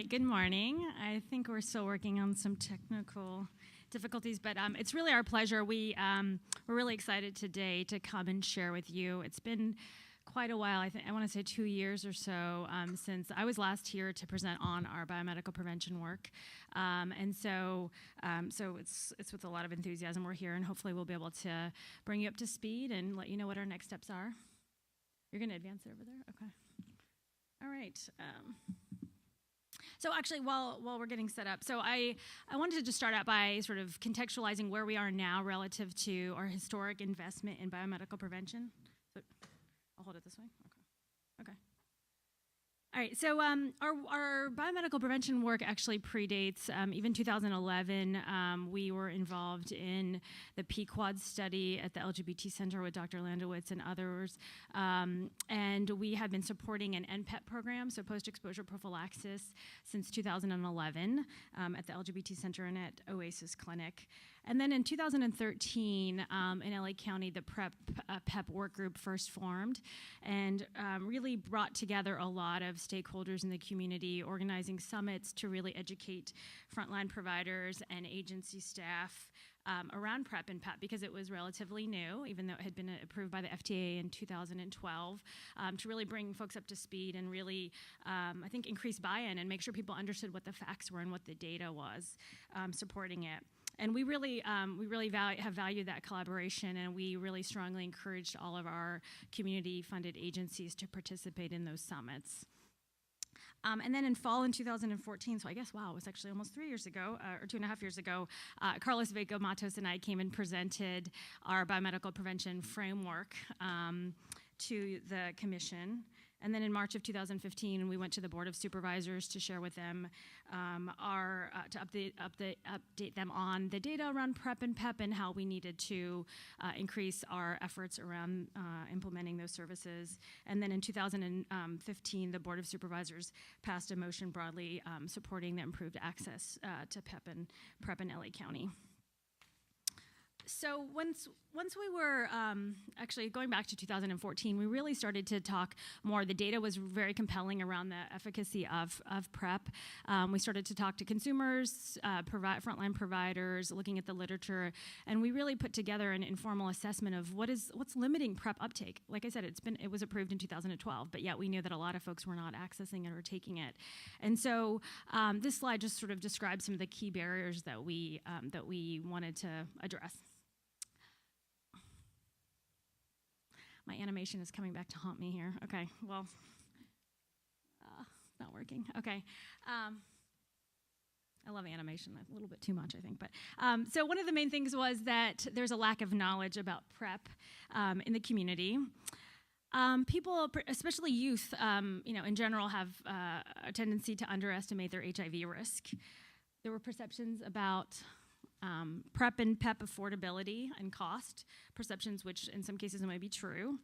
right, good morning. I think we're still working on some technical difficulties, but it's really our pleasure. We're really excited today to come and share with you. It's been quite a while. I want to say 2 years or so since I was last here to present on our biomedical prevention work, and so it's with a lot of enthusiasm we're here, and hopefully we'll be able to bring you up to speed and let you know what our next steps are. You're going to advance it over there? Okay. All right. So actually, while we're getting set up, so I wanted to just start out by sort of contextualizing where we are now relative to our historic investment in biomedical prevention. So I'll hold it this way. Okay. All right, so our biomedical prevention work actually predates even 2011. We were involved in the PQUAD study at the LGBT Center with Dr. Landowitz and others, and we have been supporting an NPEP program, so post-exposure prophylaxis, since 2011 at the LGBT Center and at Oasis Clinic. And then in 2013, in LA County, the PEP work group first formed and really brought together a lot of stakeholders in the community, organizing summits to really educate frontline providers and agency staff around PrEP and PEP, because it was relatively new, even though it had been approved by the FDA in 2012, to really bring folks up to speed and really, I think, increase buy-in and make sure people understood what the facts were and what the data was supporting it. And we really have valued that collaboration, and we really strongly encouraged all of our community-funded agencies to participate in those summits. And then in fall in 2014, so I guess, wow, it was actually almost 3 years ago, or 2.5 years ago, Carlos Vaco Matos and I came and presented our biomedical prevention framework to the commission. And then in March of 2015, we went to the Board of Supervisors to share with them to update them on the data around PrEP and PEP and how we needed to increase our efforts around implementing those services. And then in 2015, the Board of Supervisors passed a motion broadly supporting the improved access to PEP and PrEP in LA County. So once we were actually going back to 2014, we really started to talk more. The data was very compelling around the efficacy of PrEP. We started to talk to consumers, frontline providers, looking at the literature, and we really put together an informal assessment of what's limiting PrEP uptake. Like I said, it was approved in 2012, but yet we knew that a lot of folks were not accessing it or taking it. And so this slide just sort of describes some of the key barriers that we wanted to address. My animation is coming back to haunt me here. Okay, well, not working. Okay. I love animation, a little bit too much, I think. But so one of the main things was that there's a lack of knowledge about PrEP in the community. People, especially youth, in general, have a tendency to underestimate their HIV risk. There were perceptions about PrEP and PEP affordability and cost, perceptions which in some cases might be true.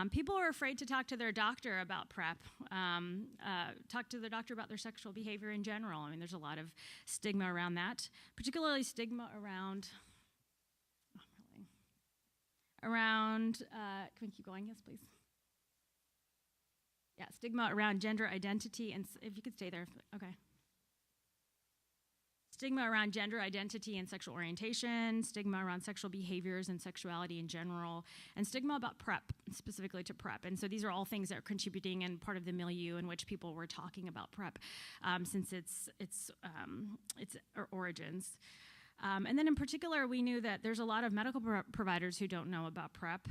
People are afraid to talk to their doctor about PrEP, talk to their doctor about their sexual behavior in general. I mean, there's a lot of stigma around that, particularly stigma around, can we keep going? Yes, please. Yeah, stigma around gender identity, and if you could stay there, okay. Stigma around gender identity and sexual orientation, stigma around sexual behaviors and sexuality in general, and stigma about PrEP, specifically to PrEP. And so these are all things that are contributing and part of the milieu in which people were talking about PrEP since its origins. And then in particular, we knew that there's a lot of medical providers who don't know about PrEP,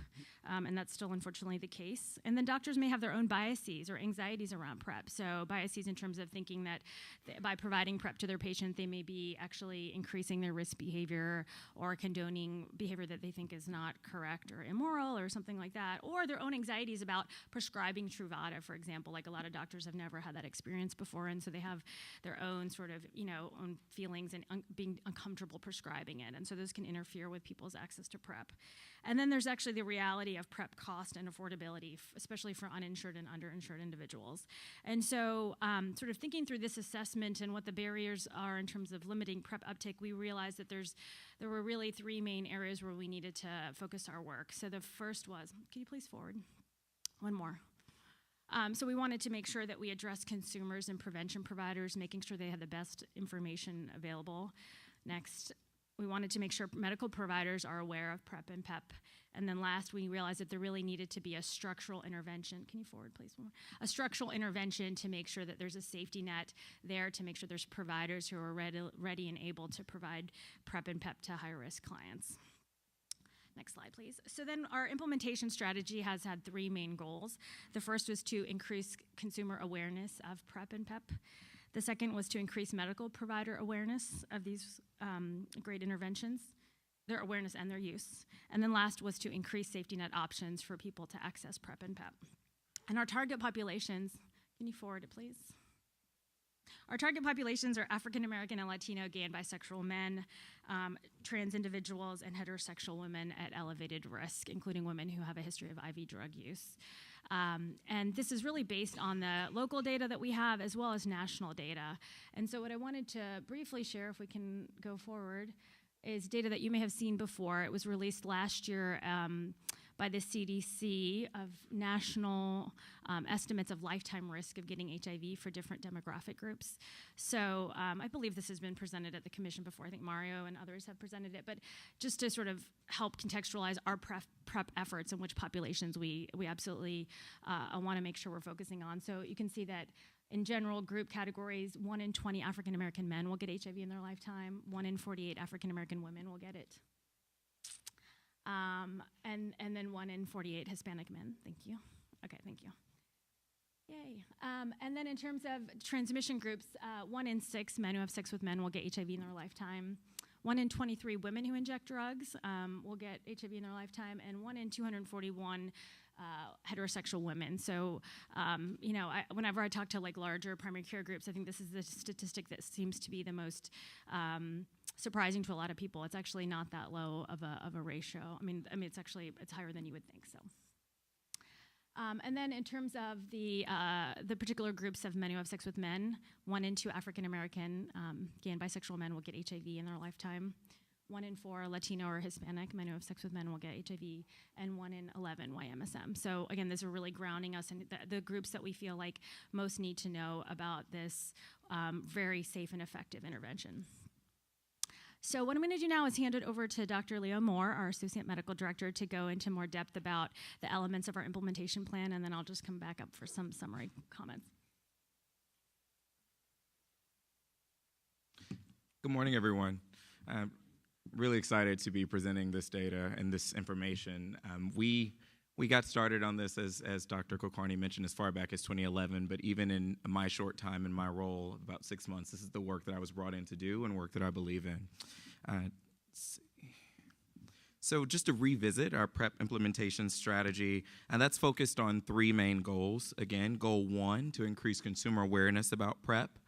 and that's still unfortunately the case. And then doctors may have their own biases or anxieties around PrEP. So biases in terms of thinking that by providing PrEP to their patient, they may be actually increasing their risk behavior or condoning behavior that they think is not correct or immoral or something like that. Or their own anxieties about prescribing Truvada, for example. Like a lot of doctors have never had that experience before, and so they have their own sort of, own feelings and being uncomfortable prescribing it, and so those can interfere with people's access to PrEP. And then there's actually the reality of PrEP cost and affordability, especially for uninsured and underinsured individuals. And so sort of thinking through this assessment and what the barriers are in terms of limiting PrEP uptake, we realized that there were really three main areas where we needed to focus our work. So the first was, can you please forward? One more. So we wanted to make sure that we address consumers and prevention providers, making sure they had the best information available. Next, we wanted to make sure medical providers are aware of PrEP and PEP. And then last, we realized that there really needed to be a structural intervention. Can you forward, please? A structural intervention to make sure that there's a safety net there, to make sure there's providers who are ready and able to provide PrEP and PEP to high-risk clients. Next slide, please. So then our implementation strategy has had three main goals. The first was to increase consumer awareness of PrEP and PEP. The second was to increase medical provider awareness of these great interventions, their awareness and their use. And then last was to increase safety net options for people to access PrEP and PEP. And our target populations, can you forward it, please? Our target populations are African American and Latino, gay and bisexual men, trans individuals, and heterosexual women at elevated risk, including women who have a history of IV drug use. And this is really based on the local data that we have as well as national data. And so what I wanted to briefly share, if we can go forward, is data that you may have seen before. It was released last year by the CDC of national estimates of lifetime risk of getting HIV for different demographic groups. So I believe this has been presented at the commission before. I think Mario and others have presented it, but just to sort of help contextualize our PrEP efforts and which populations we absolutely want to make sure we're focusing on. So you can see that in general group categories, 1 in 20 African American men will get HIV in their lifetime, 1 in 48 African American women will get it. And then 1 in 48 Hispanic men. Thank you. Okay, thank you. Yay. And then in terms of transmission groups, 1 in 6 men who have sex with men will get HIV in their lifetime. 1 in 23 women who inject drugs will get HIV in their lifetime, and 1 in 241 heterosexual women. So, whenever I talk to like larger primary care groups, I think this is the statistic that seems to be the most surprising to a lot of people. It's actually not that low of a ratio. I mean, it's higher than you would think. So. And then in terms of the particular groups of men who have sex with men, 1 in 2 African American gay and bisexual men will get HIV in their lifetime. 1 in 4 Latino or Hispanic men who have sex with men will get HIV, and 1 in 11 YMSM. So again, these are really grounding us in the groups that we feel like most need to know about this very safe and effective intervention. So what I'm going to do now is hand it over to Dr. Leo Moore, our Associate Medical Director, to go into more depth about the elements of our implementation plan, and then I'll just come back up for some summary comments. Good morning, everyone. I'm really excited to be presenting this data and this information. We got started on this, as Dr. Kulkarni mentioned, as far back as 2011, but even in my short time in my role, about 6 months, this is the work that I was brought in to do and work that I believe in. So just to revisit our PrEP implementation strategy, and that's focused on 3 main goals. Again, goal 1, to increase consumer awareness about PrEP.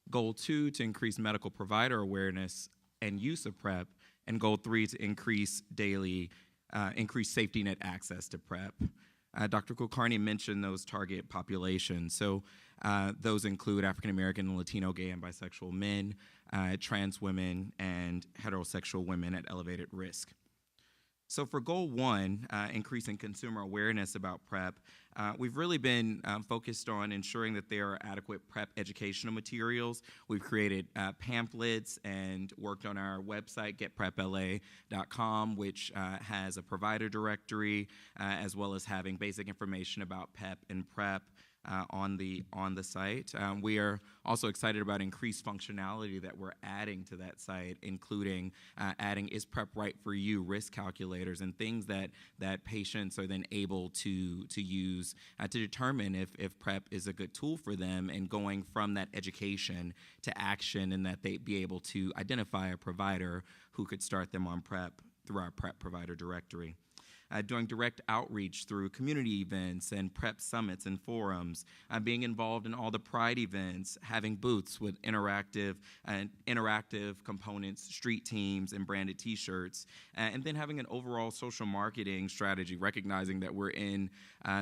Goal 2, to increase medical provider awareness and use of PrEP. And goal 3, to increase safety net access to PrEP. Dr. Kulkarni mentioned those target populations. So those include African American and Latino gay and bisexual men, trans women, and heterosexual women at elevated risk. So for goal 1, increasing consumer awareness about PrEP, we've really been focused on ensuring that there are adequate PrEP educational materials. We've created pamphlets and worked on our website, getprepla.com, which has a provider directory, as well as having basic information about PEP and PrEP on the site. We are also excited about increased functionality that we're adding to that site, including adding Is PrEP Right For You risk calculators and things that patients are then able to use to determine if PrEP is a good tool for them, and going from that education to action, and that they be able to identify a provider who could start them on PrEP through our PrEP provider directory. Doing direct outreach through community events and PrEP summits and forums, being involved in all the Pride events, having booths with interactive components, street teams, and branded T-shirts, and then having an overall social marketing strategy, recognizing that we're in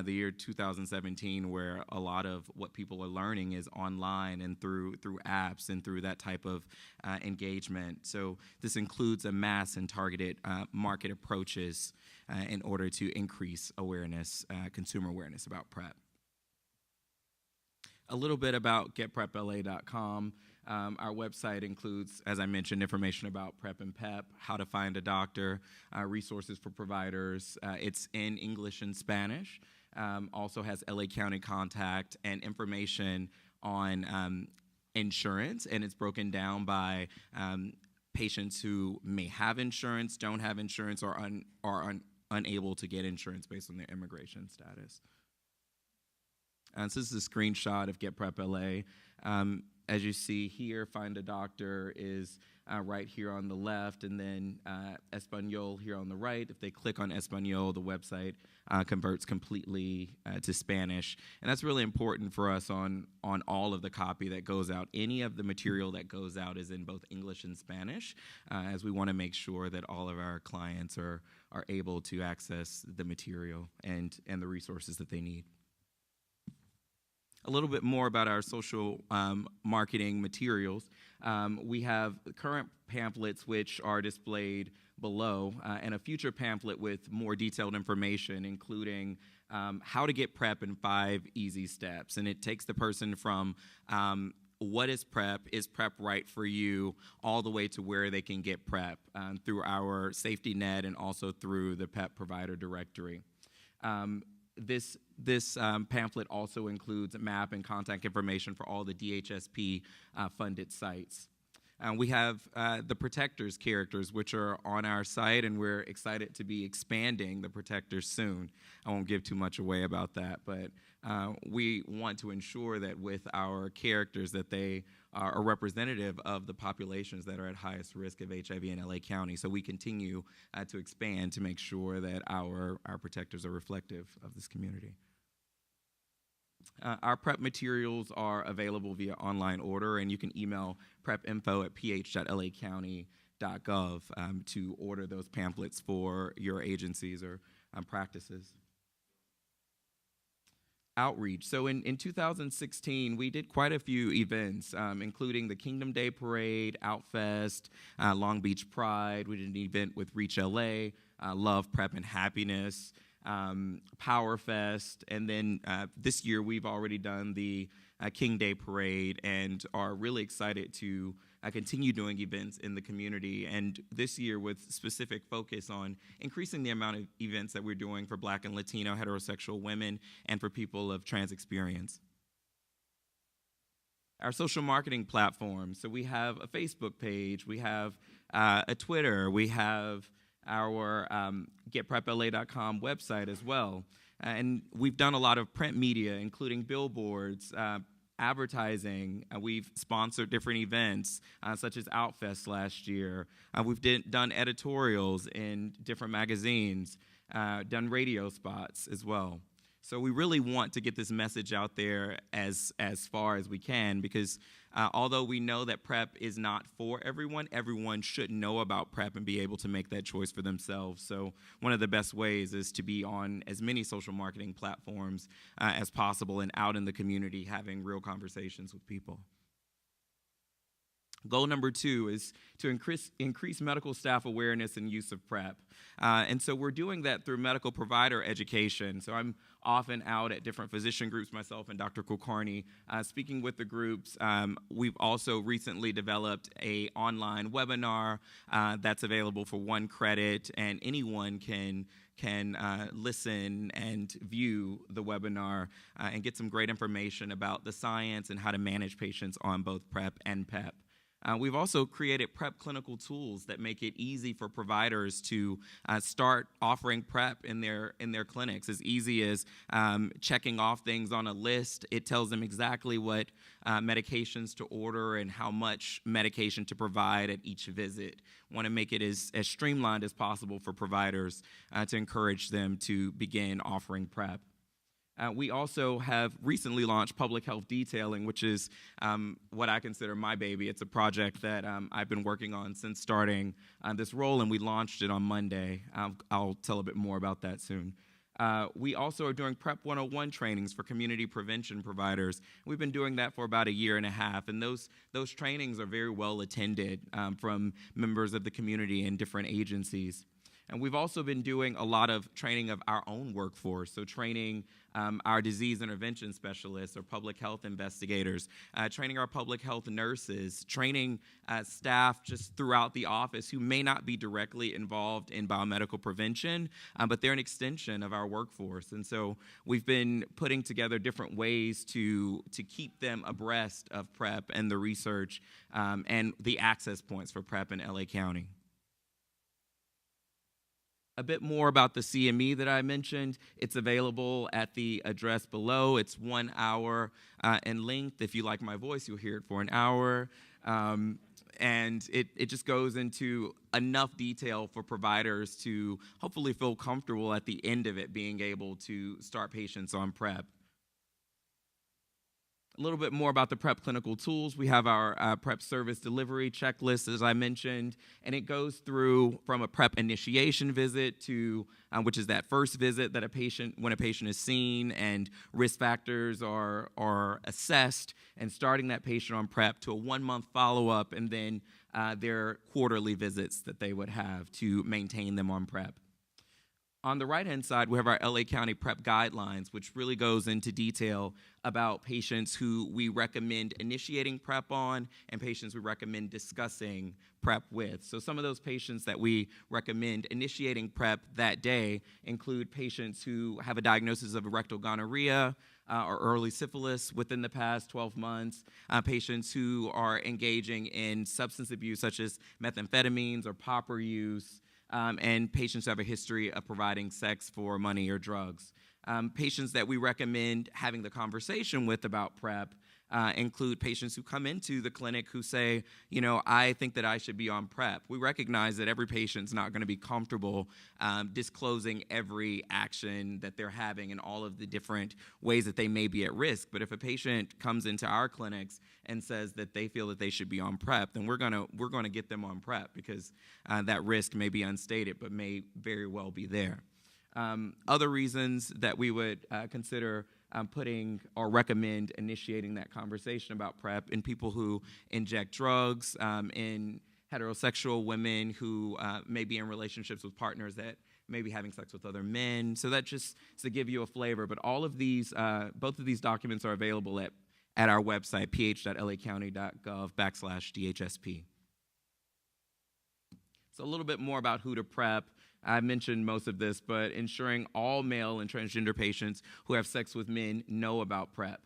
the year 2017, where a lot of what people are learning is online and through apps and through that type of engagement. So this includes a mass and targeted market approaches in order to increase awareness, consumer awareness about PrEP. A little bit about getprepla.com. Our website includes, as I mentioned, information about PrEP and PEP, how to find a doctor, resources for providers. It's in English and Spanish. Also has LA County contact and information on insurance, and it's broken down by patients who may have insurance, don't have insurance, or are unable to get insurance based on their immigration status. So this is a screenshot of Get Prep LA. As you see here, Find a Doctor is right here on the left, and then Espanol here on the right. If they click on Espanol, the website converts completely to Spanish. And that's really important for us on all of the copy that goes out. Any of the material that goes out is in both English and Spanish, as we want to make sure that all of our clients are able to access the material and the resources that they need. A little bit more about our social marketing materials. We have current pamphlets which are displayed below, and a future pamphlet with more detailed information, including how to get PrEP in 5 easy steps. And it takes the person from what is PrEP right for you, all the way to where they can get PrEP through our safety net and also through the PEP provider directory. This pamphlet also includes a map and contact information for all the DHSP funded sites. We have the Protectors characters, which are on our site, and we're excited to be expanding the Protectors soon. I won't give too much away about that, but we want to ensure that with our characters that they are representative of the populations that are at highest risk of HIV in LA County. So we continue to expand to make sure that our Protectors are reflective of this community. Our PrEP materials are available via online order, and you can email prepinfo@ph.lacounty.gov to order those pamphlets for your agencies or practices. Outreach. So in 2016, we did quite a few events, including the Kingdom Day Parade, Outfest, Long Beach Pride. We did an event with Reach LA, Love, Prep, and Happiness, Power Fest, and then this year we've already done the King Day Parade and are really excited to continue doing events in the community, and this year with specific focus on increasing the amount of events that we're doing for Black and Latino heterosexual women and for people of trans experience. Our social marketing platforms. So we have a Facebook page, we have a Twitter, we have our getprepla.com website as well. And we've done a lot of print media, including billboards, advertising. We've sponsored different events, such as Outfest last year. We've done editorials in different magazines, done radio spots as well. So we really want to get this message out there as far as we can, because although we know that PrEP is not for everyone, everyone should know about PrEP and be able to make that choice for themselves. So one of the best ways is to be on as many social marketing platforms as possible and out in the community having real conversations with people. Goal number 2 is to increase medical staff awareness and use of PrEP. And so we're doing that through medical provider education. So I'm often out at different physician groups, myself and Dr. Kulkarni, speaking with the groups. We've also recently developed an online webinar that's available for 1 credit, and anyone can listen and view the webinar and get some great information about the science and how to manage patients on both PrEP and PEP. We've also created PrEP clinical tools that make it easy for providers to start offering PrEP in their clinics. As easy as checking off things on a list. It tells them exactly what medications to order and how much medication to provide at each visit. Want to make it as streamlined as possible for providers to encourage them to begin offering PrEP. We also have recently launched public health detailing, which is what I consider my baby. It's a project that I've been working on since starting this role, and we launched it on Monday. I'll tell a bit more about that soon. We also are doing PrEP 101 trainings for community prevention providers. We've been doing that for about 1.5 years, and those trainings are very well attended from members of the community and different agencies. And we've also been doing a lot of training of our own workforce, so training our disease intervention specialists or public health investigators, training our public health nurses, training staff just throughout the office who may not be directly involved in biomedical prevention, but they're an extension of our workforce. And so we've been putting together different ways to keep them abreast of PrEP and the research and the access points for PrEP in LA County. A bit more about the CME that I mentioned. It's available at the address below. It's 1 hour in length. If you like my voice, you'll hear it for an hour. And it just goes into enough detail for providers to hopefully feel comfortable at the end of it being able to start patients on PrEP. A little bit more about the PrEP clinical tools. We have our PrEP service delivery checklist, as I mentioned, and it goes through from a PrEP initiation visit to, which is that first visit that when a patient is seen and risk factors are assessed, and starting that patient on PrEP to a 1-month follow-up, and then their quarterly visits that they would have to maintain them on PrEP. On the right-hand side, we have our LA County PrEP guidelines, which really goes into detail about patients who we recommend initiating PrEP on and patients we recommend discussing PrEP with. So some of those patients that we recommend initiating PrEP that day include patients who have a diagnosis of rectal gonorrhea or early syphilis within the past 12 months, patients who are engaging in substance abuse such as methamphetamines or popper use, and patients who have a history of providing sex for money or drugs. Patients that we recommend having the conversation with about PrEP include patients who come into the clinic who say, I think that I should be on PrEP. We recognize that every patient's not going to be comfortable disclosing every action that they're having and all of the different ways that they may be at risk. But if a patient comes into our clinics and says that they feel that they should be on PrEP, then we're going to get them on PrEP because that risk may be unstated but may very well be there. Other reasons that we would consider putting or recommend initiating that conversation about PrEP in people who inject drugs, in heterosexual women who may be in relationships with partners that may be having sex with other men. So that just to give you a flavor. But all of these, both of these documents are available at our website, ph.lacounty.gov/DHSP. So a little bit more about who to PrEP. I mentioned most of this, but ensuring all male and transgender patients who have sex with men know about PrEP.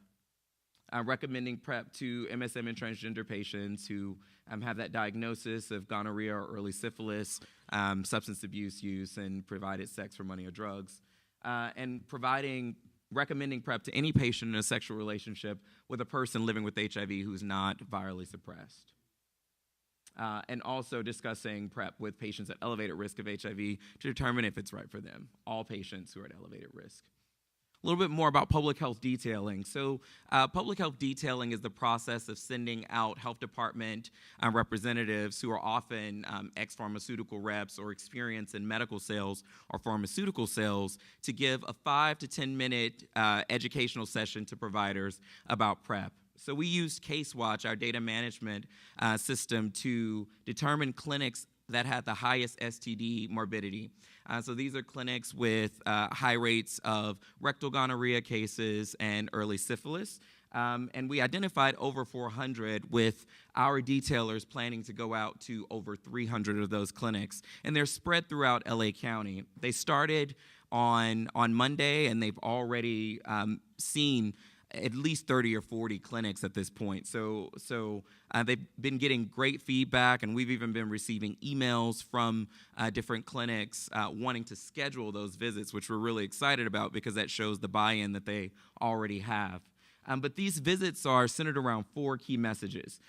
Recommending PrEP to MSM and transgender patients who have that diagnosis of gonorrhea or early syphilis, substance abuse use, and provided sex for money or drugs. And recommending PrEP to any patient in a sexual relationship with a person living with HIV who's not virally suppressed. And also discussing PrEP with patients at elevated risk of HIV to determine if it's right for them, all patients who are at elevated risk. A little bit more about public health detailing. So public health detailing is the process of sending out health department representatives who are often ex-pharmaceutical reps or experienced in medical sales or pharmaceutical sales to give a 5 to 10 minute educational session to providers about PrEP. So we used CaseWatch, our data management system, to determine clinics that had the highest STD morbidity. So these are clinics with high rates of rectal gonorrhea cases and early syphilis. And we identified over 400 with our detailers planning to go out to over 300 of those clinics. And they're spread throughout LA County. They started on Monday, and they've already seen at least 30 or 40 clinics at this point. So they've been getting great feedback, and we've even been receiving emails from different clinics wanting to schedule those visits, which we're really excited about because that shows the buy-in that they already have. But these visits are centered around 4 key messages.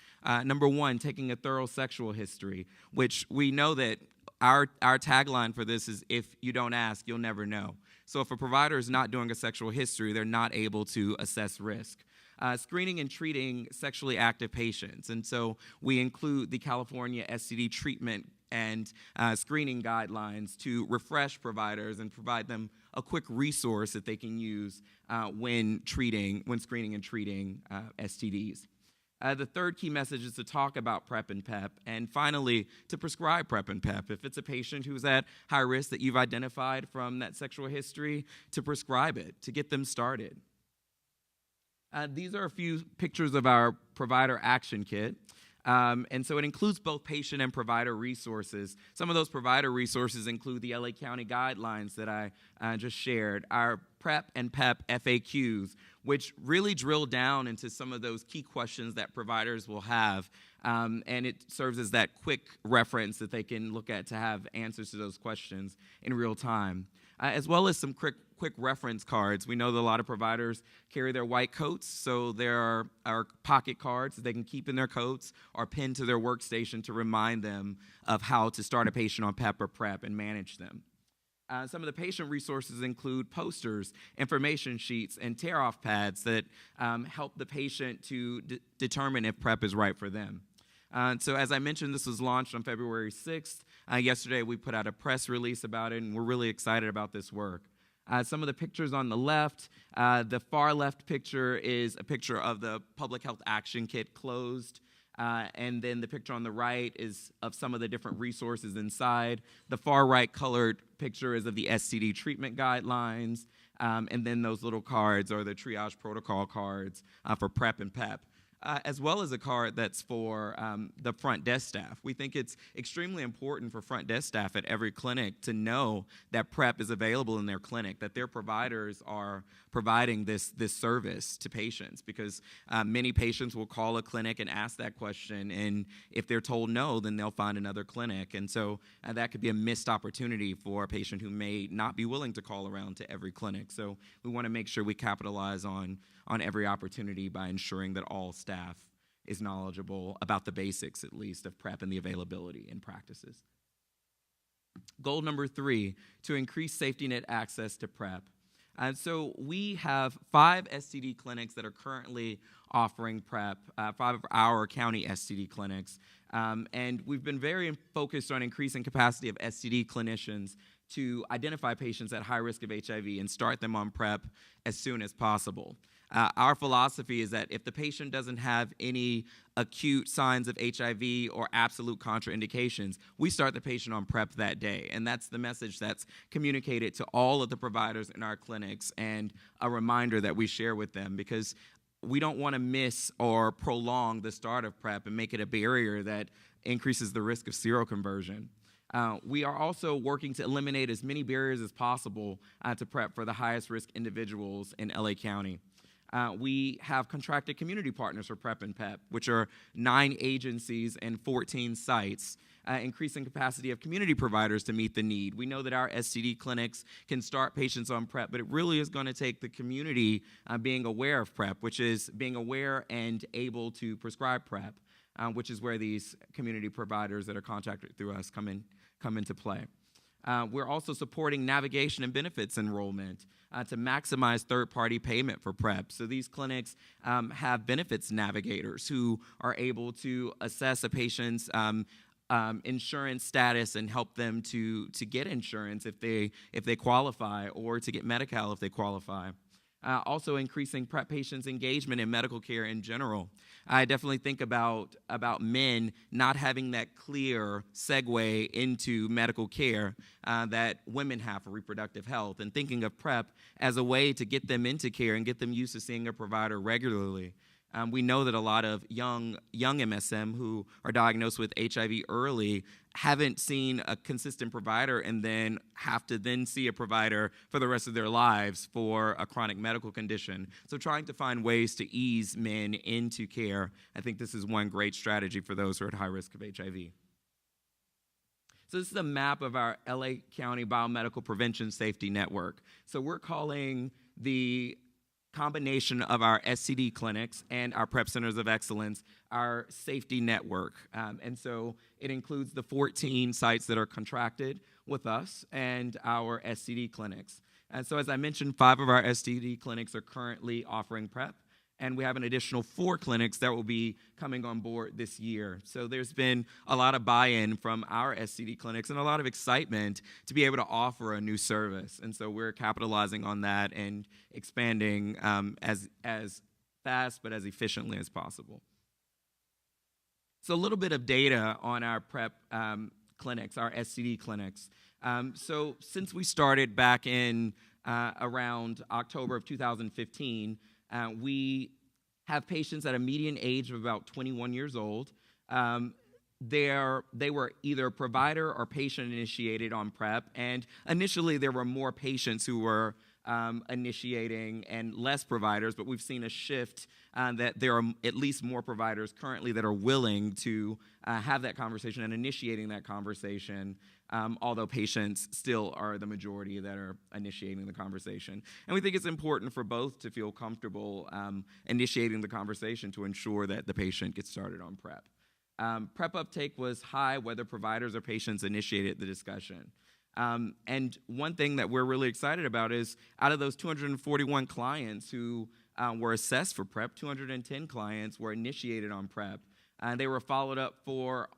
Number 1, taking a thorough sexual history, which we know that our tagline for this is, if you don't ask, you'll never know. So if a provider is not doing a sexual history, they're not able to assess risk. Screening and treating sexually active patients. And so we include the California STD treatment and screening guidelines to refresh providers and provide them a quick resource that they can use when screening and treating STDs. The third key message is to talk about PrEP and PEP, and finally, to prescribe PrEP and PEP. If it's a patient who's at high risk that you've identified from that sexual history, to prescribe it, to get them started. These are a few pictures of our provider action kit. And so it includes both patient and provider resources. Some of those provider resources include the LA County guidelines that I just shared, our PrEP and PEP FAQs, which really drill down into some of those key questions that providers will have. And it serves as that quick reference that they can look at to have answers to those questions in real time, as well as some quick reference cards. We know that a lot of providers carry their white coats, so there are our pocket cards that they can keep in their coats or pin to their workstation to remind them of how to start a patient on PEP or PrEP and manage them. Some of the patient resources include posters, information sheets, and tear-off pads that help the patient to determine if PrEP is right for them. So as I mentioned, this was launched on February 6th. Yesterday, we put out a press release about it, and we're really excited about this work. Some of the pictures on the left, the far left picture is a picture of the Public Health Action Kit closed. And then the picture on the right is of some of the different resources inside. The far right colored picture is of the STD treatment guidelines. And then those little cards are the triage protocol cards for PrEP and PEP. As well as a card that's for the front desk staff. We think it's extremely important for front desk staff at every clinic to know that PrEP is available in their clinic, that their providers are providing this service to patients, because many patients will call a clinic and ask that question, and if they're told no, then they'll find another clinic. And so that could be a missed opportunity for a patient who may not be willing to call around to every clinic. So we want to make sure we capitalize on every opportunity by ensuring that all staff is knowledgeable about the basics, at least, of PrEP and the availability and practices. Goal number 3, to increase safety net access to PrEP. So we have 5 STD clinics that are currently offering PrEP, 5 of our county STD clinics. And we've been very focused on increasing capacity of STD clinicians to identify patients at high risk of HIV and start them on PrEP as soon as possible. Our philosophy is that if the patient doesn't have any acute signs of HIV or absolute contraindications, we start the patient on PrEP that day. And that's the message that's communicated to all of the providers in our clinics, and a reminder that we share with them, because we don't want to miss or prolong the start of PrEP and make it a barrier that increases the risk of seroconversion. We are also working to eliminate as many barriers as possible to PrEP for the highest risk individuals in LA County. We have contracted community partners for PrEP and PEP, which are 9 agencies and 14 sites, increasing capacity of community providers to meet the need. We know that our STD clinics can start patients on PrEP, but it really is going to take the community being aware of PrEP, which is being aware and able to prescribe PrEP, which is where these community providers that are contracted through us come into play. We're also supporting navigation and benefits enrollment to maximize third-party payment for PrEP. So these clinics have benefits navigators who are able to assess a patient's insurance status and help them to get insurance if they qualify, or to get Medi-Cal if they qualify. Also increasing PrEP patients' engagement in medical care in general. I definitely think about men not having that clear segue into medical care that women have for reproductive health, and thinking of PrEP as a way to get them into care and get them used to seeing a provider regularly. We know that a lot of young MSM who are diagnosed with HIV early haven't seen a consistent provider, and then have to then see a provider for the rest of their lives for a chronic medical condition. So trying to find ways to ease men into care, I think this is one great strategy for those who are at high risk of HIV. So this is a map of our LA County Biomedical Prevention Safety Network. So we're calling the combination of our STD clinics and our PrEP Centers of Excellence our safety network. And so it includes the 14 sites that are contracted with us and our STD clinics. And so as I mentioned, 5 of our STD clinics are currently offering PrEP, and we have an additional 4 clinics that will be coming on board this year. So there's been a lot of buy-in from our STD clinics and a lot of excitement to be able to offer a new service. And so we're capitalizing on that and expanding as fast but as efficiently as possible. So a little bit of data on our PrEP clinics, our STD clinics. So since we started back in around October of 2015, we have patients at a median age of about 21 years old. They were either provider or patient initiated on PrEP, and initially there were more patients who were initiating and less providers, but we've seen a shift that there are at least more providers currently that are willing to have that conversation and initiating that conversation, although patients still are the majority that are initiating the conversation. And we think it's important for both to feel comfortable initiating the conversation to ensure that the patient gets started on PrEP. PrEP uptake was high whether providers or patients initiated the discussion. And one thing that we're really excited about is out of those 241 clients who were assessed for PrEP, 210 clients were initiated on PrEP. They were followed up for,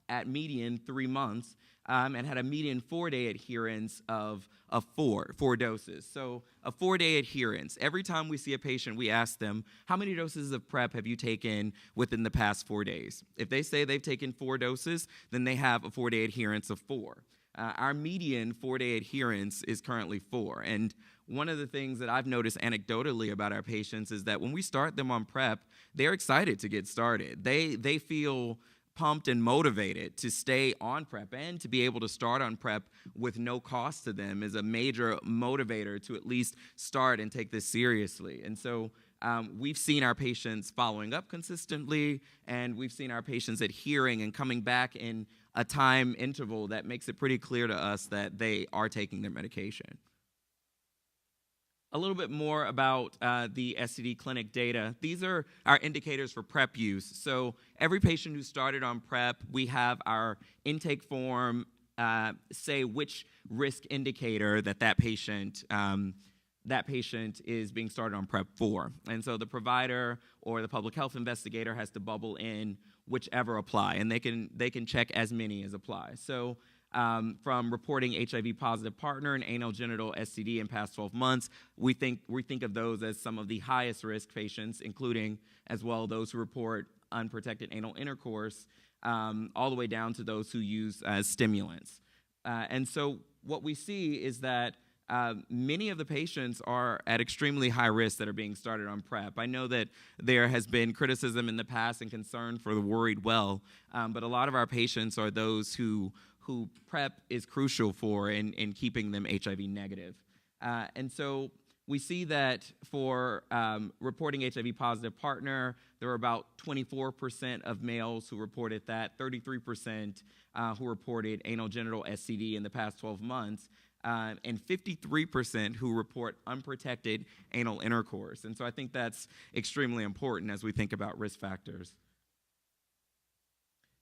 at median, 3 months and had a median 4-day adherence of four doses. So a 4-day adherence. Every time we see a patient, we ask them, how many doses of PrEP have you taken within the past 4 days? If they say they've taken 4 doses, then they have a 4-day adherence of 4. Our median 4-day adherence is currently 4. And one of the things that I've noticed anecdotally about our patients is that when we start them on PrEP, they're excited to get started. They feel pumped and motivated to stay on PrEP, and to be able to start on PrEP with no cost to them is a major motivator to at least start and take this seriously. And so we've seen our patients following up consistently, and we've seen our patients adhering and coming back in a time interval that makes it pretty clear to us that they are taking their medication. A little bit more about the Std Clinic Data. These are our indicators for PrEP use. So every patient who started on PrEP, we have our intake form say which risk indicator that patient is being started on PrEP for. And so the provider or the public health investigator has to bubble in whichever apply, and they can check as many as apply. So from reporting HIV positive partner and anal genital STD in past 12 months, we think of those as some of the highest risk patients, including as well those who report unprotected anal intercourse, all the way down to those who use stimulants. And so what we see is that many of the patients are at extremely high risk that are being started on PrEP. I know that there has been criticism in the past and concern for the worried well, but a lot of our patients are those who PrEP is crucial for in keeping them HIV negative. And so we see that for reporting HIV positive partner, there were about 24% of males who reported that, 33% who reported anal genital STD in the past 12 months, and 53% who report unprotected anal intercourse. And so I think that's extremely important as we think about risk factors.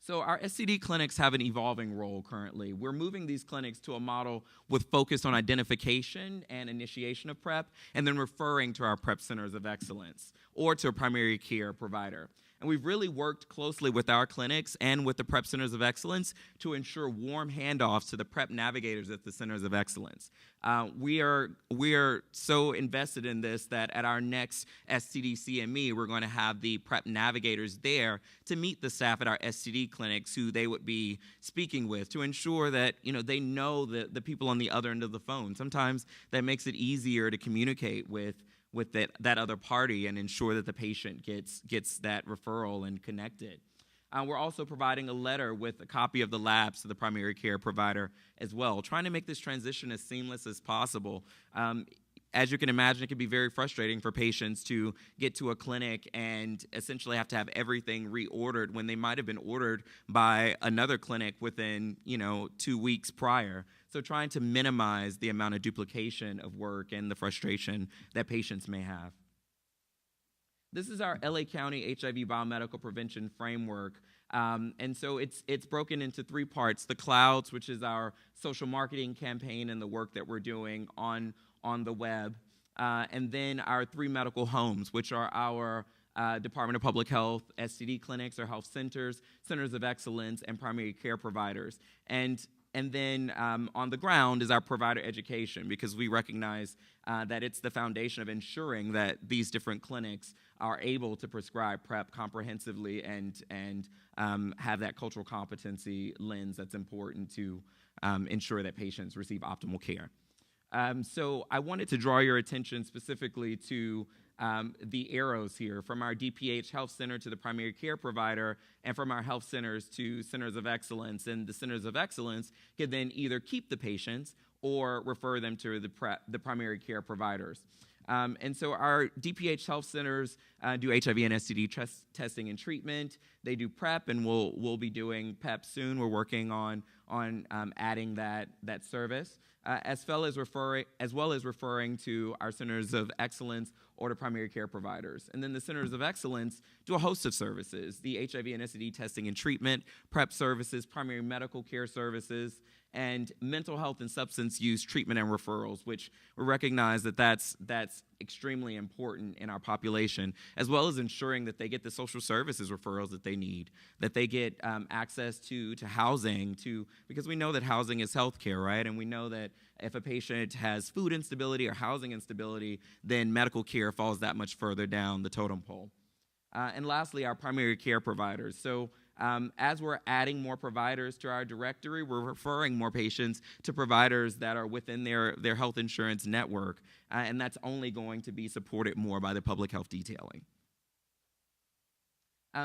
So our STD clinics have an evolving role currently. We're moving these clinics to a model with focus on identification and initiation of PrEP, and then referring to our PrEP centers of excellence or to a primary care provider. And we've really worked closely with our clinics and with the PrEP Centers of Excellence to ensure warm handoffs to the PrEP navigators at the Centers of Excellence. We are so invested in this that at our next STD CME, we're going to have the PrEP navigators there to meet the staff at our STD clinics who they would be speaking with, to ensure that they know the people on the other end of the phone. Sometimes that makes it easier to communicate with that other party and ensure that the patient gets that referral and connected. We're also providing a letter with a copy of the labs to the primary care provider as well, trying to make this transition as seamless as possible. As you can imagine, it can be very frustrating for patients to get to a clinic and essentially have to have everything reordered when they might have been ordered by another clinic within 2 weeks prior. So trying to minimize the amount of duplication of work and the frustration that patients may have. This is our LA County HIV Biomedical Prevention Framework. And so it's broken into 3 parts. The Clouds, which is our social marketing campaign and the work that we're doing on the web. And then our 3 medical homes, which are our Department of Public Health, STD clinics or health centers, centers of excellence, and primary care providers. And And then on the ground is our provider education, because we recognize that it's the foundation of ensuring that these different clinics are able to prescribe PrEP comprehensively and have that cultural competency lens that's important to ensure that patients receive optimal care. So I wanted to draw your attention specifically to the arrows here, from our DPH health center to the primary care provider, and from our health centers to centers of excellence. And the centers of excellence can then either keep the patients or refer them to the primary care providers. And so our DPH health centers do HIV and STD testing and treatment. They do PrEP, and we'll be doing PEP soon. We're working on adding that service, as well as referring to our centers of excellence or to primary care providers. And then the centers of excellence do a host of services: the HIV and STD testing and treatment, PrEP services, primary medical care services, and mental health and substance use treatment and referrals, which we recognize that that's extremely important in our population, as well as ensuring that they get the social services referrals that they need, that they get access to housing, because we know that housing is healthcare, right? And we know that if a patient has food instability or housing instability, then medical care falls that much further down the totem pole. And lastly, our primary care providers. So as we're adding more providers to our directory, we're referring more patients to providers that are within their health insurance network, and that's only going to be supported more by the public health detailing.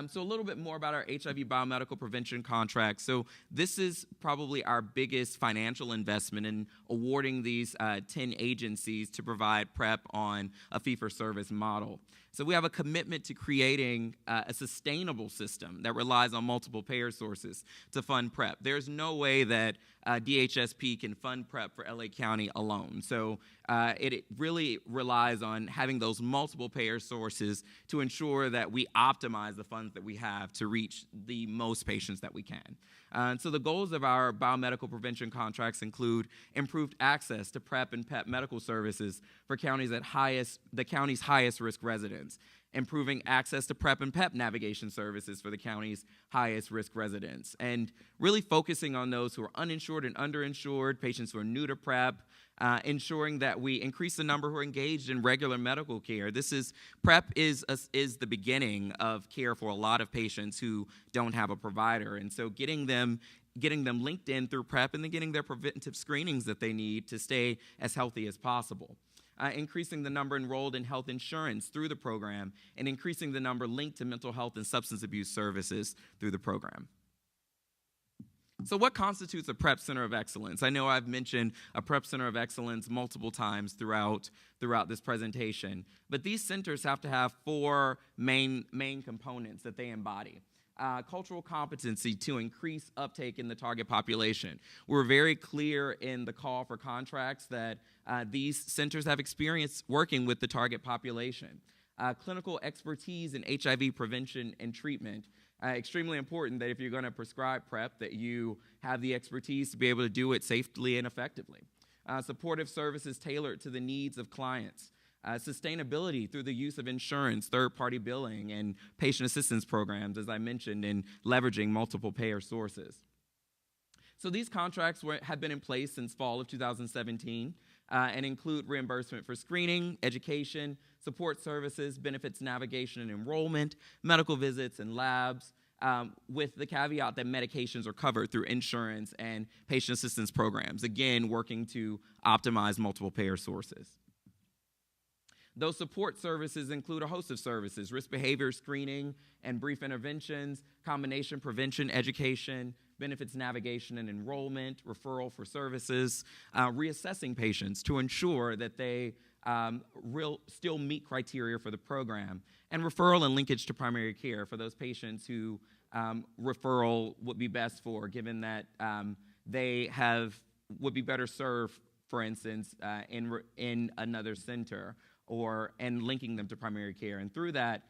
So a little bit more about our HIV biomedical prevention contract. So this is probably our biggest financial investment in awarding these 10 agencies to provide PrEP on a fee-for-service model. So we have a commitment to creating a sustainable system that relies on multiple payer sources to fund PrEP. There's no way that DHSP can fund PrEP for LA County alone. So it really relies on having those multiple payer sources to ensure that we optimize the funds that we have to reach the most patients that we can. So the goals of our biomedical prevention contracts include improved access to PrEP and PEP medical services for the county's highest risk residents, improving access to PrEP and PEP navigation services for the county's highest risk residents, and really focusing on those who are uninsured and underinsured, patients who are new to PrEP, ensuring that we increase the number who are engaged in regular medical care. PrEP is the beginning of care for a lot of patients who don't have a provider, and so getting them linked in through PrEP and then getting their preventive screenings that they need to stay as healthy as possible. Increasing the number enrolled in health insurance through the program, and increasing the number linked to mental health and substance abuse services through the program. So what constitutes a PrEP Center of Excellence? I know I've mentioned a PrEP Center of Excellence multiple times throughout this presentation, but these centers have to have four main components that they embody. Cultural competency to increase uptake in the target population. We're very clear in the call for contracts that these centers have experience working with the target population. Clinical expertise in HIV prevention and treatment. Extremely important that if you're going to prescribe PrEP, that you have the expertise to be able to do it safely and effectively. Supportive services tailored to the needs of clients. Sustainability through the use of insurance, third-party billing, and patient assistance programs, as I mentioned, and leveraging multiple payer sources. So these contracts have been in place since fall of 2017 and include reimbursement for screening, education, support services, benefits navigation and enrollment, medical visits, and labs, with the caveat that medications are covered through insurance and patient assistance programs, again, working to optimize multiple payer sources. Those support services include a host of services: risk behavior screening and brief interventions, combination prevention education, benefits navigation and enrollment, referral for services, reassessing patients to ensure that they still meet criteria for the program, and referral and linkage to primary care for those patients who referral would be best for, given that they would be better served, for instance, in another center, and linking them to primary care. And through that,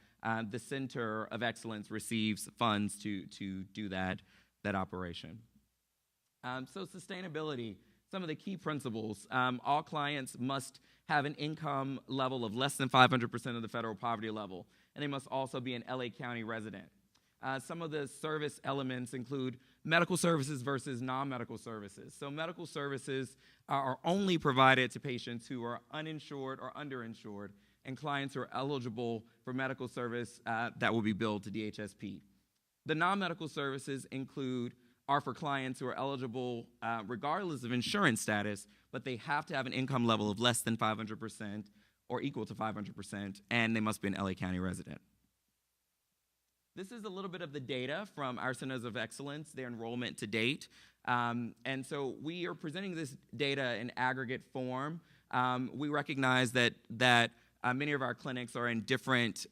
the Center of Excellence receives funds to do that operation. So sustainability, some of the key principles. All clients must have an income level of less than 500% of the federal poverty level, and they must also be an LA County resident. Some of the service elements include medical services versus non-medical services. So medical services are only provided to patients who are uninsured or underinsured and clients who are eligible for medical service that will be billed to DHSP. The non-medical services are for clients who are eligible regardless of insurance status, but they have to have an income level of less than 500% or equal to 500%, and they must be an LA County resident. This is a little bit of the data from our Centers of Excellence, their enrollment to date. And so we are presenting this data in aggregate form. We recognize that many of our clinics are in different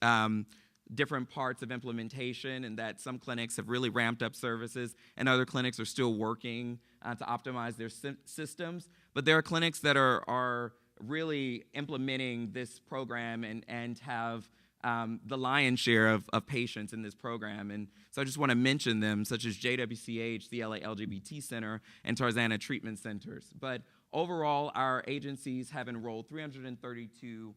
parts of implementation, and that some clinics have really ramped up services and other clinics are still working to optimize their systems. But there are clinics that are really implementing this program and have the lion's share of patients in this program. And so I just want to mention them, such as JWCH, the LA LGBT Center, and Tarzana Treatment Centers. But overall, our agencies have enrolled 332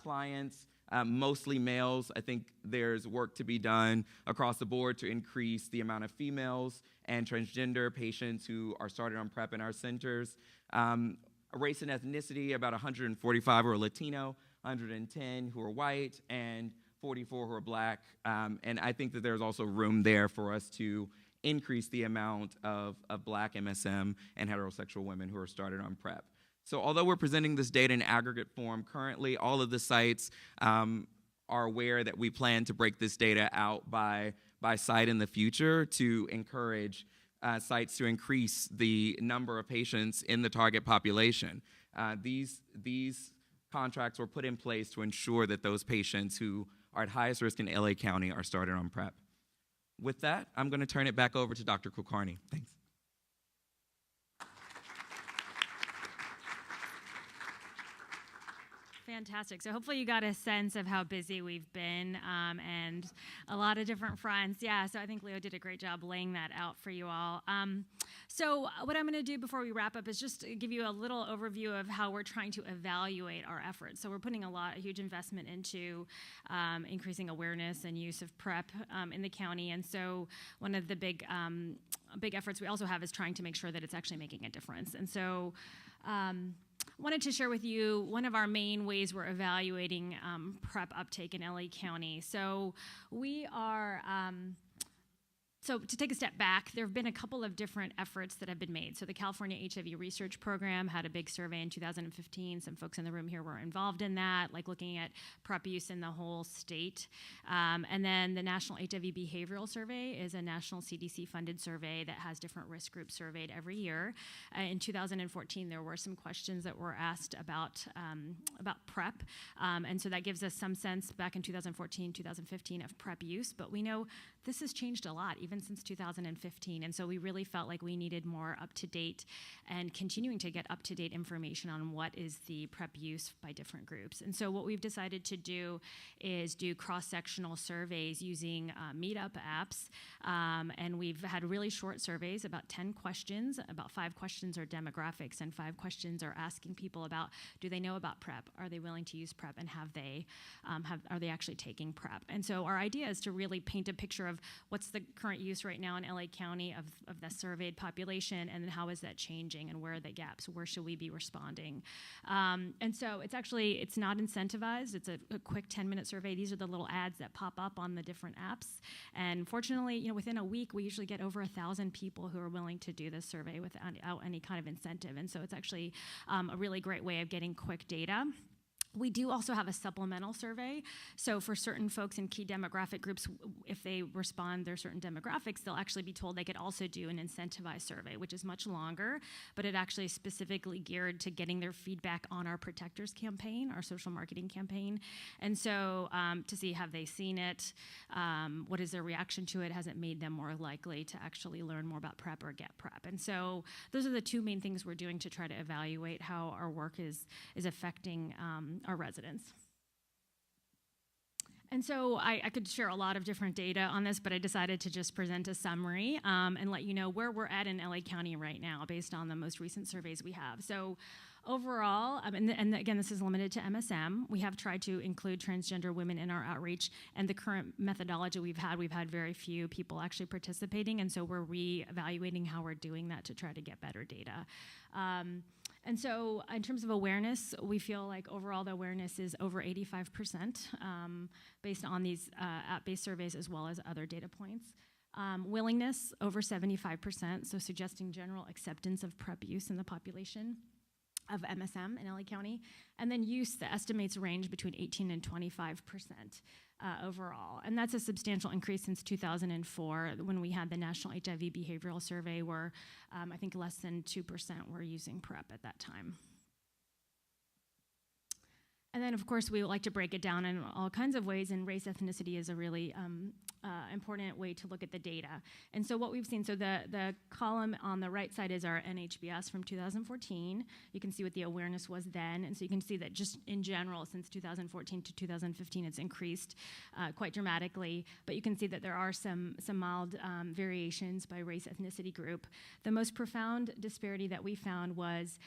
clients, mostly males. I think there's work to be done across the board to increase the amount of females and transgender patients who are started on PrEP in our centers. Race and ethnicity, about 145 are Latino, 110 who are white, and 44 who are black. And I think that there's also room there for us to increase the amount of black MSM and heterosexual women who are started on PrEP. So although we're presenting this data in aggregate form, currently all of the sites are aware that we plan to break this data out by site in the future to encourage sites to increase the number of patients in the target population. These contracts were put in place to ensure that those patients who are at highest risk in LA County are started on PrEP. With that, I'm going to turn it back over to Dr. Kulkarni. Thanks. Fantastic. So hopefully you got a sense of how busy we've been and a lot of different fronts. Yeah, so I think Leo did a great job laying that out for you all. So what I'm going to do before we wrap up is just give you a little overview of how we're trying to evaluate our efforts. So we're putting a huge investment into increasing awareness and use of PrEP in the county. And so one of the big efforts we also have is trying to make sure that it's actually making a difference. And so wanted to share with you one of our main ways we're evaluating PrEP uptake in LA County. So we are So to take a step back, there have been a couple of different efforts that have been made. So the California HIV Research Program had a big survey in 2015. Some folks in the room here were involved in that, like looking at PrEP use in the whole state. And then the National HIV Behavioral Survey is a national CDC-funded survey that has different risk groups surveyed every year. In 2014, there were some questions that were asked about PrEP. And so that gives us some sense back in 2014, 2015 of PrEP use. But we know this has changed a lot, even since 2015. And so we really felt like we needed more up-to-date and continuing to get up-to-date information on what is the PrEP use by different groups. And so what we've decided to do is do cross-sectional surveys using meetup apps. And we've had really short surveys, about 10 questions. About 5 questions are demographics, and 5 questions are asking people about, do they know about PrEP? Are they willing to use PrEP? And are they actually taking PrEP? And so our idea is to really paint a picture of what's the current use right now in LA County of the surveyed population, and then how is that changing, and where are the gaps? Where should we be responding? And so it's not incentivized. It's a quick 10-minute survey. These are the little ads that pop up on the different apps. And fortunately, within a week, we usually get over 1,000 people who are willing to do this survey without any kind of incentive. And so it's actually a really great way of getting quick data. We do also have a supplemental survey. So for certain folks in key demographic groups, if they respond their certain demographics, they'll actually be told they could also do an incentivized survey, which is much longer, but it actually is specifically geared to getting their feedback on our Protectors campaign, our social marketing campaign. And so to see, have they seen it? What is their reaction to it? Has it made them more likely to actually learn more about PrEP or get PrEP? And so those are the 2 main things we're doing to try to evaluate how our work is affecting our residents. And so I could share a lot of different data on this, but I decided to just present a summary and let you know where we're at in LA County right now based on the most recent surveys we have. So overall, and again, this is limited to MSM, we have tried to include transgender women in our outreach, and the current methodology we've had very few people actually participating, and so we're re-evaluating how we're doing that to try to get better data. And so in terms of awareness, we feel like overall the awareness is over 85% based on these app-based surveys as well as other data points. Willingness, over 75%, so suggesting general acceptance of PrEP use in the population of MSM in LA County. And then use, the estimates range between 18 and 25% overall. And that's a substantial increase since 2004 when we had the National HIV Behavioral Survey where I think less than 2% were using PrEP at that time. And then, of course, we like to break it down in all kinds of ways, and race ethnicity is a really important way to look at the data. And so what we've seen, so the column on the right side is our NHBS from 2014. You can see what the awareness was then, and so you can see that just in general, since 2014 to 2015, it's increased quite dramatically, but you can see that there are some mild variations by race ethnicity group. The most profound disparity that we found was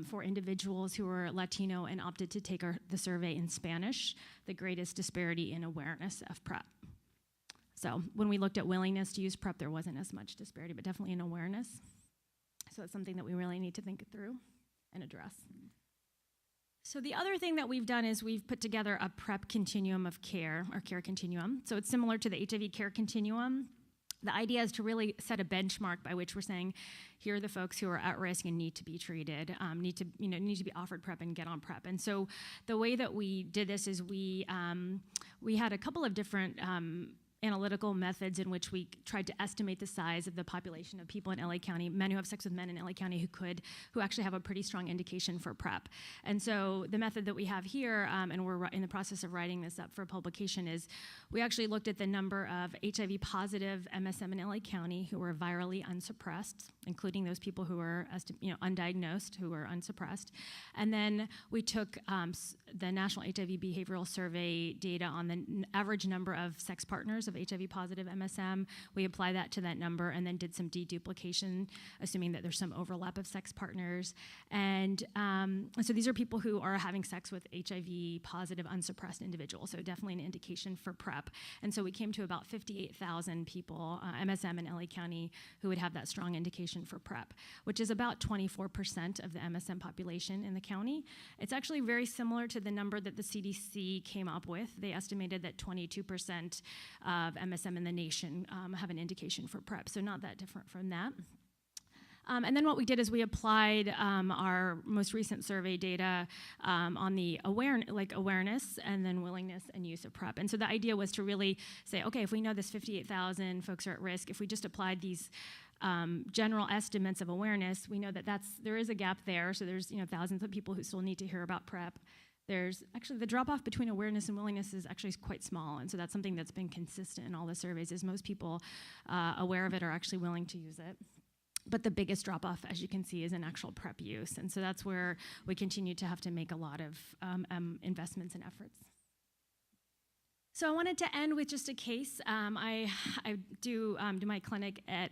for individuals who were Latino and opted to take the survey in Spanish, the greatest disparity in awareness of PrEP. So when we looked at willingness to use PrEP, there wasn't as much disparity, but definitely in awareness. So it's something that we really need to think through and address. So the other thing that we've done is we've put together a PrEP continuum of care, or care continuum. So it's similar to the HIV care continuum. The idea is to really set a benchmark by which we're saying, here are the folks who are at risk and need to be treated, need to be offered PrEP and get on PrEP. And so the way that we did this is we had a couple of different analytical methods in which we tried to estimate the size of the population of people in LA County, men who have sex with men in LA County who actually have a pretty strong indication for PrEP. And so the method that we have here, and we're in the process of writing this up for publication, is we actually looked at the number of HIV positive MSM in LA County who were virally unsuppressed, including those people who were undiagnosed, who were unsuppressed. And then we took the National HIV Behavioral Survey data on the average number of sex partners of HIV positive MSM. We apply that to that number and then did some deduplication, assuming that there's some overlap of sex partners. And so these are people who are having sex with HIV positive unsuppressed individuals, so definitely an indication for PrEP. And so we came to about 58,000 people, MSM in LA County, who would have that strong indication for PrEP, which is about 24% of the MSM population in the county. It's actually very similar to the number that the CDC came up with. They estimated that 22% of MSM in the nation have an indication for PrEP, so not that different from that. And then what we did is we applied our most recent survey data on the awareness and then willingness and use of PrEP. And so the idea was to really say, okay, if we know this 58,000 folks are at risk, if we just applied these general estimates of awareness, we know that there is a gap there. So there's thousands of people who still need to hear about PrEP. There's actually the drop-off between awareness and willingness is actually quite small, and so that's something that's been consistent in all the surveys, is most people aware of it are actually willing to use it. But the biggest drop-off, as you can see, is in actual PrEP use, and so that's where we continue to have to make a lot of investments and efforts. So I wanted to end with just a case. I do my clinic at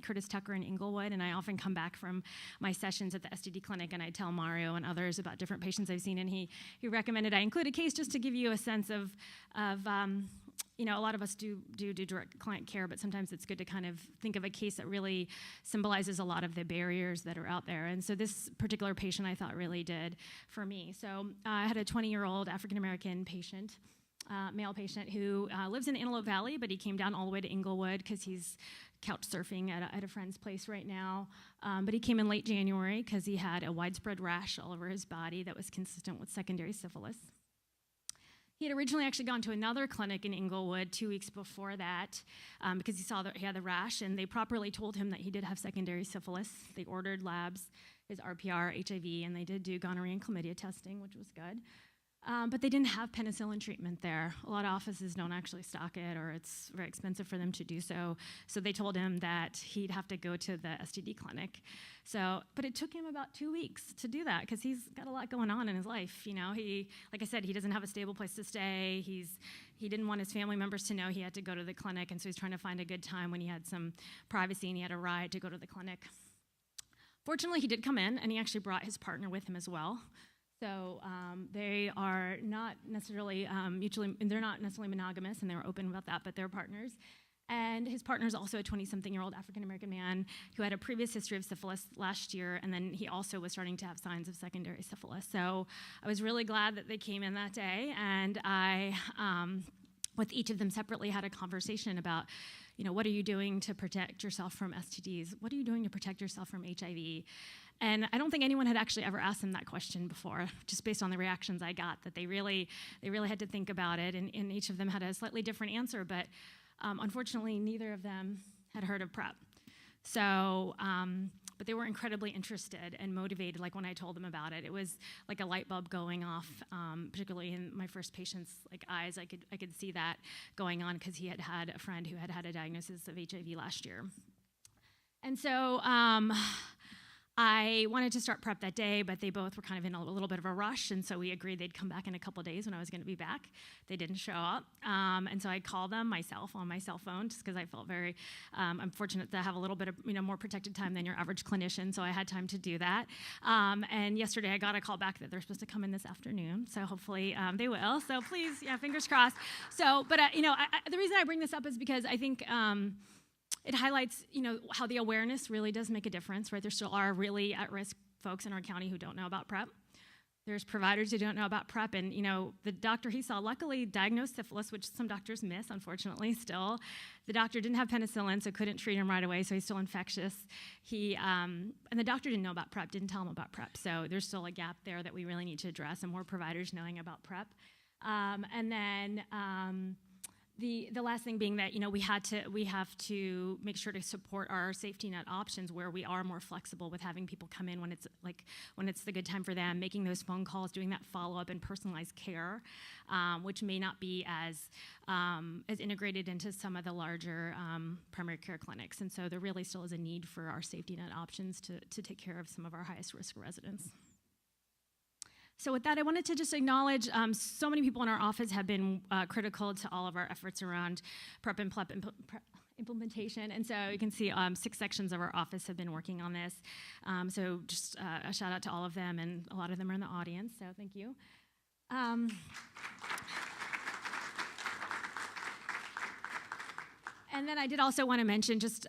Curtis Tucker in Inglewood, and I often come back from my sessions at the Std Clinic, and I tell Mario and others about different patients I've seen, and he recommended I include a case just to give you a sense of a lot of us do direct client care, but sometimes it's good to kind of think of a case that really symbolizes a lot of the barriers that are out there. And so this particular patient I thought really did for me. So I had a 20-year-old African-American patient, male patient who lives in Antelope Valley, but he came down all the way to Inglewood because he's couch surfing at a friend's place right now. But he came in late January because he had a widespread rash all over his body that was consistent with secondary syphilis. He had originally actually gone to another clinic in Inglewood 2 weeks before that because he saw that he had the rash, and they properly told him that he did have secondary syphilis. They ordered labs, his RPR, HIV, and they did do gonorrhea and chlamydia testing, which was good. But they didn't have penicillin treatment there. A lot of offices don't actually stock it, or it's very expensive for them to do so. So they told him that he'd have to go to the Std Clinic. But it took him about 2 weeks to do that because he's got a lot going on in his life. Like I said, he doesn't have a stable place to stay. He didn't want his family members to know he had to go to the clinic, and so he's trying to find a good time when he had some privacy and he had a ride to go to the clinic. Fortunately, he did come in, and he actually brought his partner with him as well. So they are not necessarily they're not necessarily monogamous, and they were open about that, but they're partners. And his partner is also a 20-something-year-old African-American man who had a previous history of syphilis last year, and then he also was starting to have signs of secondary syphilis. So I was really glad that they came in that day, and I, with each of them separately, had a conversation about, what are you doing to protect yourself from STDs? What are you doing to protect yourself from HIV? And I don't think anyone had actually ever asked them that question before, just based on the reactions I got, that they really had to think about it, and each of them had a slightly different answer, but unfortunately, neither of them had heard of PrEP. So, but they were incredibly interested and motivated. Like when I told them about it, it was like a light bulb going off, particularly in my first patient's eyes. I could see that going on because he had had a friend who had a diagnosis of HIV last year. And so I wanted to start PrEP that day, but they both were kind of in a little bit of a rush, and so we agreed they'd come back in a couple days when I was going to be back. They didn't show up, and so I called them myself on my cell phone just because I felt very, I'm fortunate to have a little bit of more protected time than your average clinician, so I had time to do that. And yesterday I got a call back that they're supposed to come in this afternoon, so hopefully they will. So please, fingers crossed. So, but the reason I bring this up is because I think it highlights, how the awareness really does make a difference, right? There still are really at-risk folks in our county who don't know about PrEP. There's providers who don't know about PrEP, and, the doctor he saw luckily diagnosed syphilis, which some doctors miss, unfortunately, still. The doctor didn't have penicillin, so couldn't treat him right away, so he's still infectious. And the doctor didn't know about PrEP, didn't tell him about PrEP, so there's still a gap there that we really need to address, and more providers knowing about PrEP. And then the last thing being that we have to make sure to support our safety net options where we are more flexible with having people come in when it's the good time for them, making those phone calls, doing that follow-up and personalized care, which may not be as integrated into some of the larger primary care clinics. And so there really still is a need for our safety net options to take care of some of our highest risk residents. So with that, I wanted to just acknowledge so many people in our office have been critical to all of our efforts around PrEP and PLEP implementation. And so you can see 6 sections of our office have been working on this. So just a shout out to all of them, and a lot of them are in the audience, so thank you. And then I did also want to mention, just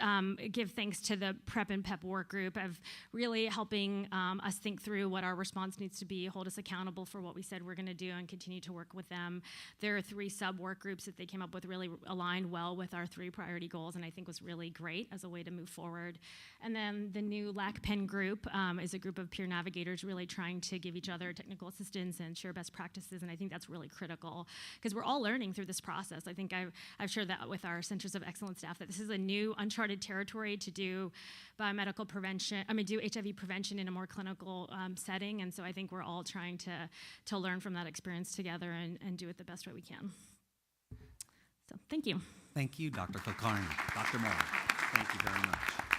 give thanks to the PrEP and PEP work group of really helping us think through what our response needs to be, hold us accountable for what we said we're going to do, and continue to work with them. There are 3 sub-work groups that they came up with, really aligned well with our 3 priority goals, and I think was really great as a way to move forward. And then the new LACC Pen group is a group of peer navigators really trying to give each other technical assistance and share best practices, and I think that's really critical because we're all learning through this process. I think I've shared that with our Centers of Excellence staff, that this is a new uncharted territory to do biomedical prevention, do HIV prevention in a more clinical setting, and so I think we're all trying to learn from that experience together and do it the best way we can. So thank you. Thank you, Dr. Kulkarni. Dr. Moore, thank you very much.